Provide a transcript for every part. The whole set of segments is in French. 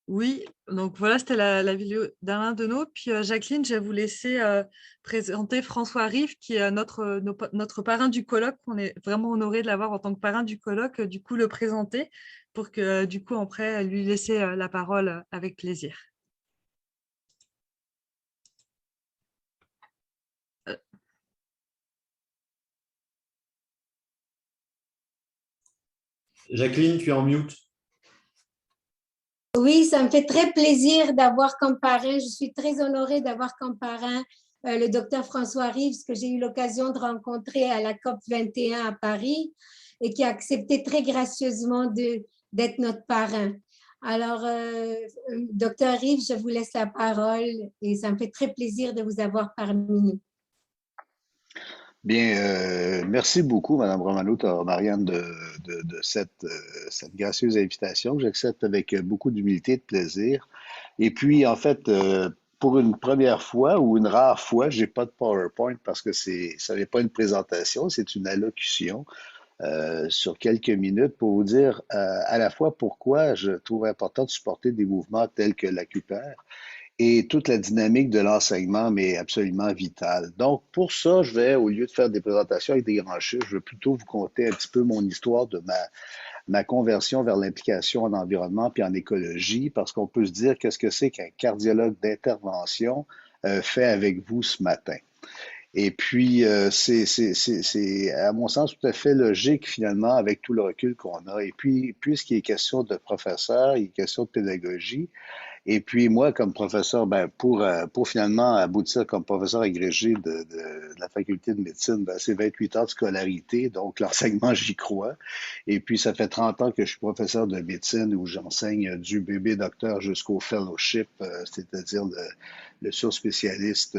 Oui, donc voilà, c'était la vidéo d'Alain Deneau. Puis, Jacqueline, je vais vous laisser, présenter François Rive qui est notre parrain du colloque. On est vraiment honorés de l'avoir en tant que parrain du colloque, du coup, le présenter pour que, du coup, après, lui laisser, la parole, avec plaisir. Heu, Jacqueline, tu es en mute. Oui, ça me fait très plaisir d'avoir comme parrain, je suis très honorée d'avoir comme parrain le docteur François Rives, que j'ai eu l'occasion de rencontrer à la COP 21 à Paris et qui a accepté très gracieusement d'être notre parrain. Alors, docteur Rives, je vous laisse la parole et ça me fait très plaisir de vous avoir parmi nous. Bien, merci beaucoup, Madame Romano Marianne, de cette gracieuse invitation que j'accepte avec beaucoup d'humilité et de plaisir. Et puis, en fait, pour une première fois ou une rare fois, j'ai pas de PowerPoint parce que ça n'est pas une présentation, c'est une allocution sur quelques minutes pour vous dire à la fois pourquoi je trouve important de supporter des mouvements tels que l'ACUPER et toute la dynamique de l'enseignement m'est absolument vitale. Donc, pour ça, je vais, au lieu de faire des présentations avec des grands chiffres, je vais plutôt vous conter un petit peu mon histoire de ma conversion vers l'implication en environnement puis en écologie, parce qu'on peut se dire qu'est-ce que c'est qu'un cardiologue d'intervention fait avec vous ce matin. Et puis, c'est, à mon sens, tout à fait logique, finalement, avec tout le recul qu'on a. Et puis, puisqu'il est question de professeur, il est question de pédagogie, et puis moi, comme professeur, ben, pour finalement aboutir comme professeur agrégé de la faculté de médecine, ben, c'est 28 ans de scolarité, donc l'enseignement, j'y crois. Et puis ça fait 30 ans que je suis professeur de médecine où j'enseigne du bébé docteur jusqu'au fellowship, c'est-à-dire le surspécialiste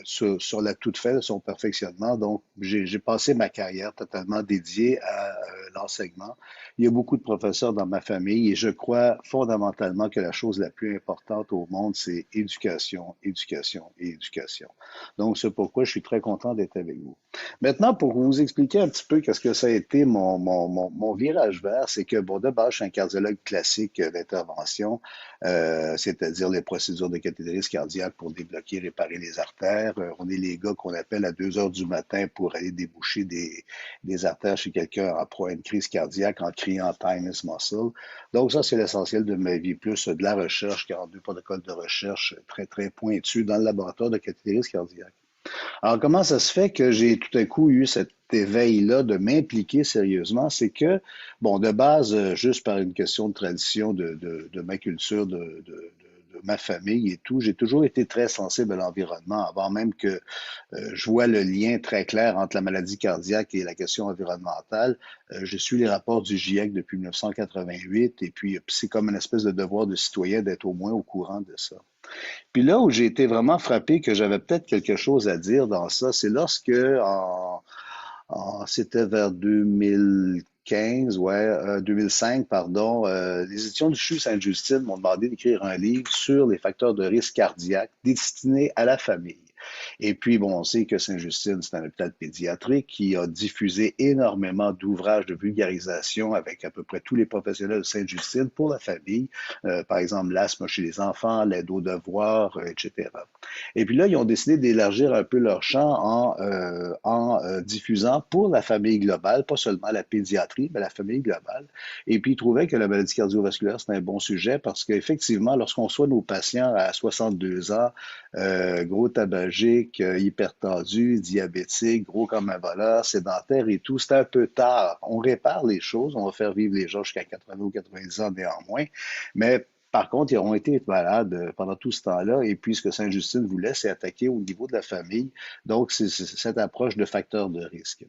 sur la toute fin de son perfectionnement. Donc j'ai passé ma carrière totalement dédiée à l'enseignement. Il y a beaucoup de professeurs dans ma famille et je crois fondamentalement que la chose la plus importante au monde, c'est éducation, éducation et éducation. Donc, c'est pourquoi je suis très content d'être avec vous. Maintenant, pour vous expliquer un petit peu qu'est-ce que ça a été mon virage vert, c'est que, bon, de base, je suis un cardiologue classique d'intervention, c'est-à-dire les procédures de cathétérisme cardiaque pour débloquer, réparer les artères. On est les gars qu'on appelle à 2 heures du matin pour aller déboucher des artères chez quelqu'un en proie à une crise cardiaque en criant Time is muscle. Donc, ça, c'est l'essentiel de ma vie, plus de la recherche, 42 protocoles de recherche très, très pointus dans le laboratoire de cathétérisme cardiaque. Alors, comment ça se fait que j'ai tout à coup eu cet éveil-là de m'impliquer sérieusement? C'est que, bon, de base, juste par une question de tradition de ma culture, de ma famille et tout, j'ai toujours été très sensible à l'environnement, avant même que je vois le lien très clair entre la maladie cardiaque et la question environnementale. Je suis les rapports du GIEC depuis 1988 et puis c'est comme une espèce de devoir de citoyen d'être au moins au courant de ça. Puis là où j'ai été vraiment frappé que j'avais peut-être quelque chose à dire dans ça, c'est lorsque c'était vers 2015, 2005, pardon, les éditions du CHU Sainte-Justine m'ont demandé d'écrire un livre sur les facteurs de risque cardiaque destiné à la famille. Et puis, bon, on sait que Sainte-Justine, c'est un hôpital pédiatrique qui a diffusé énormément d'ouvrages de vulgarisation avec à peu près tous les professionnels de Sainte-Justine pour la famille. Par exemple, l'asthme chez les enfants, l'aide aux devoirs, etc. Et puis là, ils ont décidé d'élargir un peu leur champ en diffusant pour la famille globale, pas seulement la pédiatrie, mais la famille globale. Et puis, ils trouvaient que la maladie cardiovasculaire, c'était un bon sujet parce qu'effectivement, lorsqu'on soigne nos patients à 62 ans, gros tabagique, hypertendu, diabétique, gros comme un voleur, sédentaire et tout, c'est un peu tard. On répare les choses, on va faire vivre les gens jusqu'à 80 ou 90 ans néanmoins, mais par contre, ils auront été malades pendant tout ce temps-là, et puis ce que Sainte-Justine voulait, c'est attaquer au niveau de la famille. Donc, c'est cette approche de facteur de risque.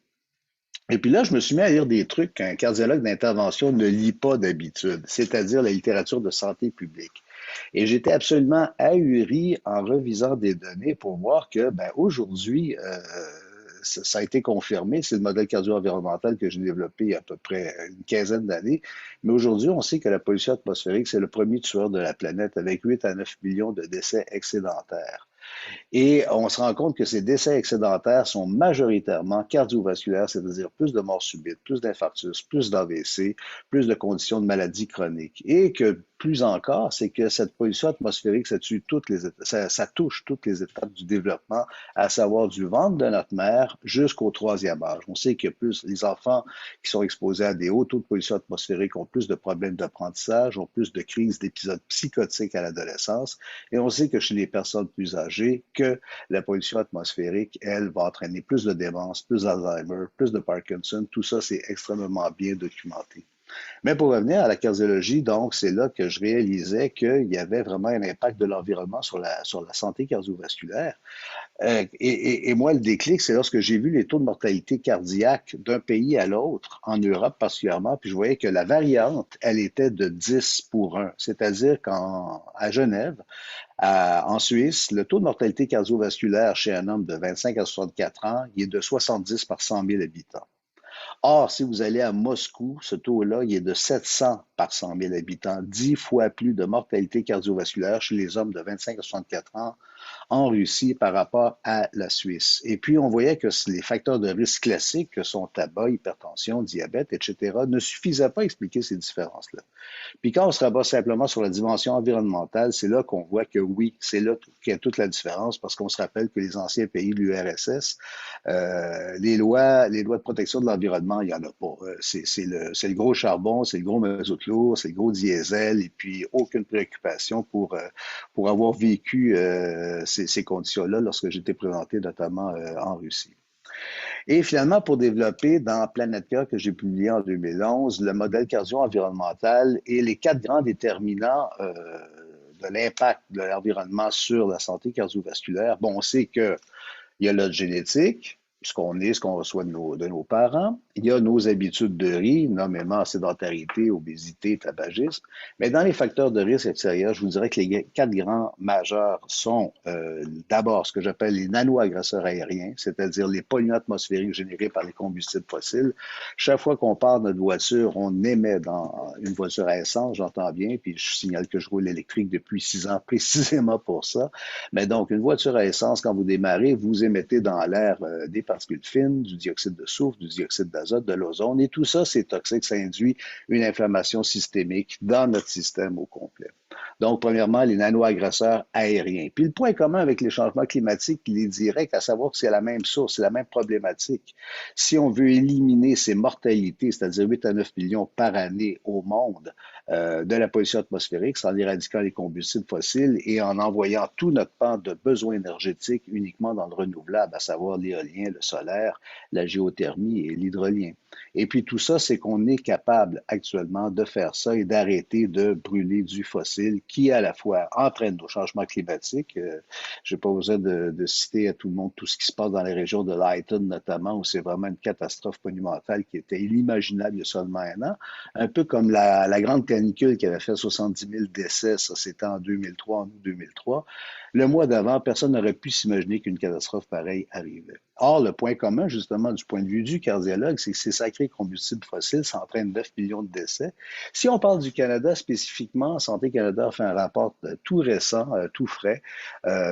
Et puis là, je me suis mis à lire des trucs qu'un cardiologue d'intervention ne lit pas d'habitude, c'est-à-dire la littérature de santé publique. Et j'étais absolument ahuri en revisant des données pour voir que, ben, aujourd'hui, ça a été confirmé. C'est le modèle cardio-environnemental que j'ai développé il y a à peu près une quinzaine d'années. Mais aujourd'hui, on sait que la pollution atmosphérique, c'est le premier tueur de la planète avec 8 à 9 millions de décès excédentaires. Et on se rend compte que ces décès excédentaires sont majoritairement cardiovasculaires, c'est-à-dire plus de morts subites, plus d'infarctus, plus d'AVC, plus de conditions de maladies chroniques. Et que plus encore, c'est que cette pollution atmosphérique, ça touche toutes les étapes du développement, à savoir du ventre de notre mère jusqu'au troisième âge. On sait que plus les enfants qui sont exposés à des hauts taux de pollution atmosphérique ont plus de problèmes d'apprentissage, ont plus de crises, d'épisodes psychotiques à l'adolescence. Et on sait que chez les personnes plus âgées, que la pollution atmosphérique, elle, va entraîner plus de démence, plus d'Alzheimer, plus de Parkinson. Tout ça, c'est extrêmement bien documenté. Mais pour revenir à la cardiologie, donc, c'est là que je réalisais qu'il y avait vraiment un impact de l'environnement sur la santé cardiovasculaire. Et moi, le déclic, c'est lorsque j'ai vu les taux de mortalité cardiaque d'un pays à l'autre, en Europe particulièrement, puis je voyais que la variante, elle était de 10 pour 1. C'est-à-dire qu'à Genève, en Suisse, le taux de mortalité cardiovasculaire chez un homme de 25 à 64 ans, il est de 70 par 100 000 habitants. Or, si vous allez à Moscou, ce taux-là, il est de 700 par 100 000 habitants, 10 fois plus de mortalité cardiovasculaire chez les hommes de 25 à 64 ans en Russie par rapport à la Suisse. Et puis, on voyait que les facteurs de risque classiques, que sont tabac, hypertension, diabète, etc., ne suffisaient pas à expliquer ces différences-là. Puis quand on se rabat simplement sur la dimension environnementale, c'est là qu'on voit que oui, c'est là qu'il y a toute la différence, parce qu'on se rappelle que les anciens pays de l'URSS, les lois de protection de l'environnement, il n'y en a pas. C'est le gros charbon, c'est le gros mazout lourd, c'est le gros diesel, et puis aucune préoccupation pour avoir vécu ces conditions-là lorsque j'étais présenté notamment en Russie. Et finalement, pour développer dans Planète Cœur que j'ai publié en 2011, le modèle cardio-environnemental et les 4 grands déterminants de l'impact de l'environnement sur la santé cardiovasculaire, bon, on sait qu'il y a notre génétique, ce qu'on est, ce qu'on reçoit de nos parents. Il y a nos habitudes de vie, nommément sédentarité, obésité, tabagisme. Mais dans les facteurs de risque extérieurs, je vous dirais que les 4 grands majeurs sont d'abord ce que j'appelle les nano-agresseurs aériens, c'est-à-dire les polluants atmosphériques générés par les combustibles fossiles. Chaque fois qu'on part notre voiture, on émet dans une voiture à essence, j'entends bien, puis je signale que je roule électrique depuis 6 ans précisément pour ça. Mais donc, une voiture à essence, quand vous démarrez, vous émettez dans l'air des particules fines, du dioxyde de soufre, du dioxyde d'azote, de l'ozone, et tout ça, c'est toxique, ça induit une inflammation systémique dans notre système au complet. Donc, premièrement, les nano-agresseurs aériens. Puis le point commun avec les changements climatiques, il est direct, à savoir que c'est la même source, c'est la même problématique. Si on veut éliminer ces mortalités, c'est-à-dire 8 à 9 millions par année au monde, de la pollution atmosphérique, c'est en éradiquant les combustibles fossiles et en envoyant tout notre pan de besoins énergétiques uniquement dans le renouvelable, à savoir l'éolien, le solaire, la géothermie et l'hydrolien. Et puis tout ça, c'est qu'on est capable actuellement de faire ça et d'arrêter de brûler du fossile qui, à la fois, entraîne nos changements climatiques. Je n'ai pas besoin de citer à tout le monde tout ce qui se passe dans les régions de Lighton, notamment, où c'est vraiment une catastrophe monumentale qui était inimaginable il y a seulement un an. Un peu comme la grande canicule qui avait fait 70 000 décès, ça c'était en 2003, en août 2003. Le mois d'avant, personne n'aurait pu s'imaginer qu'une catastrophe pareille arrivait. Or, le point commun, justement, du point de vue du cardiologue, c'est que ces sacrés combustibles fossiles, ça entraîne 9 millions de décès. Si on parle du Canada spécifiquement, Santé Canada a fait un rapport tout récent, tout frais.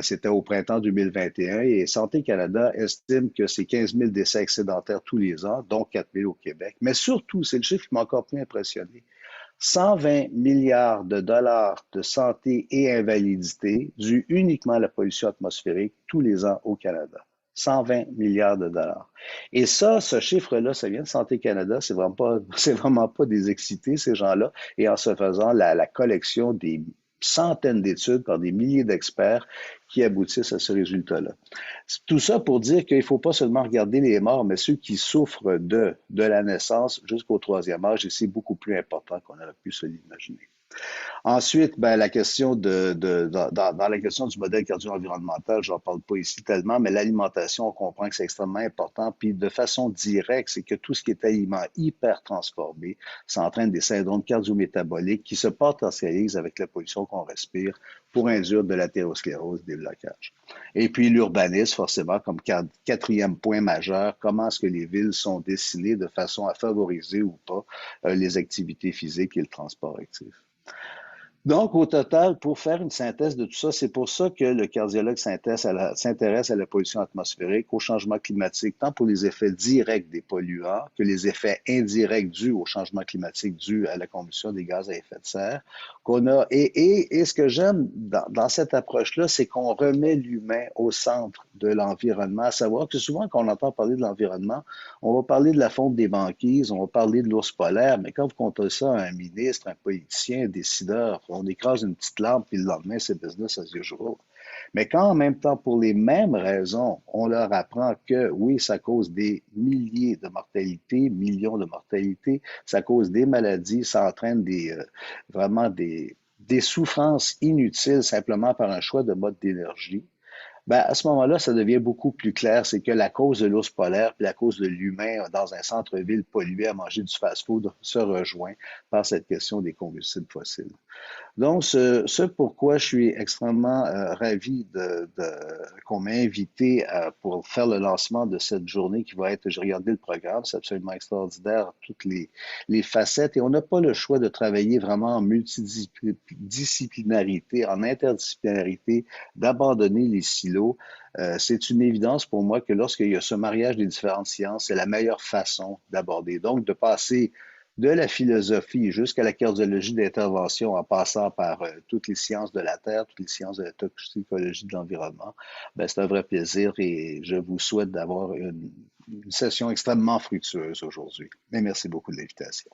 C'était au printemps 2021 et Santé Canada estime que c'est 15 000 décès excédentaires tous les ans, dont 4 000 au Québec. Mais surtout, c'est le chiffre qui m'a encore plus impressionné. 120 milliards de dollars de santé et invalidité dus uniquement à la pollution atmosphérique tous les ans au Canada. 120 milliards de dollars. Et ça, ce chiffre-là, ça vient de Santé Canada. C'est vraiment pas des excités, ces gens-là. Et en se faisant la collection des centaines d'études par des milliers d'experts qui aboutissent à ce résultat-là. Tout ça pour dire qu'il ne faut pas seulement regarder les morts, mais ceux qui souffrent de la naissance jusqu'au troisième âge, et c'est beaucoup plus important qu'on aurait pu se l'imaginer. Ensuite, ben, la question dans la question du modèle cardio-environnemental, j'en parle pas ici tellement, mais l'alimentation, on comprend que c'est extrêmement important. Puis de façon directe, c'est que tout ce qui est aliment hyper transformé, ça entraîne des syndromes cardio-métaboliques qui se potentialisent avec la pollution qu'on respire pour induire de l'athérosclérose, des blocages. Et puis l'urbanisme, forcément, comme quatrième point majeur, comment est-ce que les villes sont dessinées de façon à favoriser ou pas les activités physiques et le transport actif. Donc, au total, pour faire une synthèse de tout ça, c'est pour ça que le cardiologue s'intéresse à la pollution atmosphérique, au changement climatique, tant pour les effets directs des polluants que les effets indirects dus au changement climatique dû à la combustion des gaz à effet de serre qu'on a. Et ce que j'aime dans cette approche-là, c'est qu'on remet l'humain au centre de l'environnement, à savoir que souvent, quand on entend parler de l'environnement, on va parler de la fonte des banquises, on va parler de l'ours polaire, mais quand vous comptez ça à un ministre, un politicien, un décideur, on écrase une petite lampe, puis le lendemain, c'est business as usual. Mais quand en même temps, pour les mêmes raisons, on leur apprend que oui, ça cause des milliers de mortalités, millions de mortalités, ça cause des maladies, ça entraîne vraiment des souffrances inutiles simplement par un choix de mode d'énergie. Ben, à ce moment-là, ça devient beaucoup plus clair. C'est que la cause de l'ours polaire puis la cause de l'humain dans un centre-ville pollué à manger du fast-food se rejoint par cette question des combustibles fossiles. Donc, ce pourquoi je suis extrêmement ravi qu'on m'ait invité pour faire le lancement de cette journée qui va être, j'ai regardé le programme, c'est absolument extraordinaire, toutes les facettes, et on n'a pas le choix de travailler vraiment en multidisciplinarité, en interdisciplinarité, d'abandonner les silos. C'est une évidence pour moi que lorsqu'il y a ce mariage des différentes sciences, c'est la meilleure façon d'aborder. Donc, de passer de la philosophie jusqu'à la cardiologie d'intervention, en passant par toutes les sciences de la Terre, toutes les sciences de la toxicologie de l'environnement, ben, c'est un vrai plaisir et je vous souhaite d'avoir une session extrêmement fructueuse aujourd'hui. Mais merci beaucoup de l'invitation.